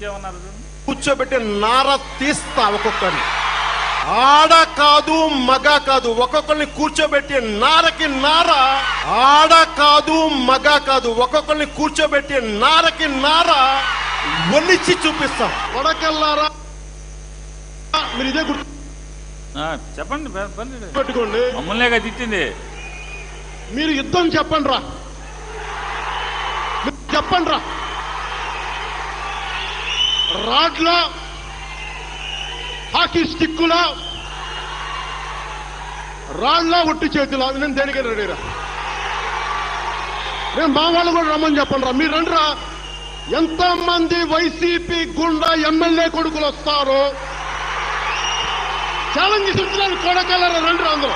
ఇంకేమన్నారు? కూర్చోబెట్టి నార తీస్తా ఒక్కొక్కరిని. ఆడ కాదు మగ కాదు, ఒక్కొక్కరిని కూర్చోబెట్టి నారకి నార. ఆడ కాదు మగ కాదు, ఒక్కొక్కరిని కూర్చోబెట్టి నారకి నార ఒలిచి చూపిస్తాం. కొడకెళ్ళారా, మీరు ఇదే గుర్తు చెప్పండి, పెట్టుకోండి. మమ్మల్నే తిట్టింది. మీరు యుద్ధం చెప్పండి రా, చెప్పండి రా. రాడ్ల, హాకీ స్టిక్కుల, రాళ్ళ, ఒట్టి చేతుల, నేను దేనికైనా రెడీరా. నేను మా వాళ్ళు కూడా రమ్మని చెప్పండి రా. మీరు రండి రా. ఎంతమంది వైసీపీ గుండా ఎమ్మెల్యే కొడుకులు వస్తారో ఛాలెంజ్ ఇస్తున్నాను. కొడకల్లారా, రండి రా అందరూ,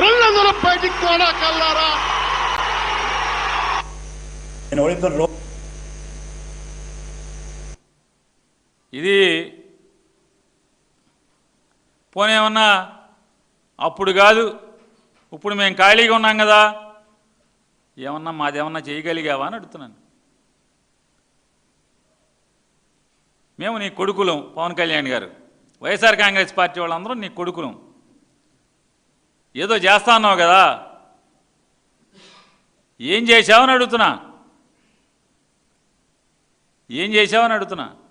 రండి అందరూ బయటికి. కొడకల్లారా, ఇది పోనేమన్నా అప్పుడు కాదు, ఇప్పుడు మేము ఖాళీగా ఉన్నాం కదా, ఏమన్నా మాదేమన్నా చేయగలిగావా అని అడుగుతున్నాను. మేము నీ కొడుకులం, పవన్ కళ్యాణ్ గారు, వైఎస్ఆర్ కాంగ్రెస్ పార్టీ వాళ్ళందరూ నీ కొడుకులం. ఏదో చేస్తా అన్నావు కదా, ఏం చేశావని అడుగుతున్నా, ఏం చేశావని అడుగుతున్నా.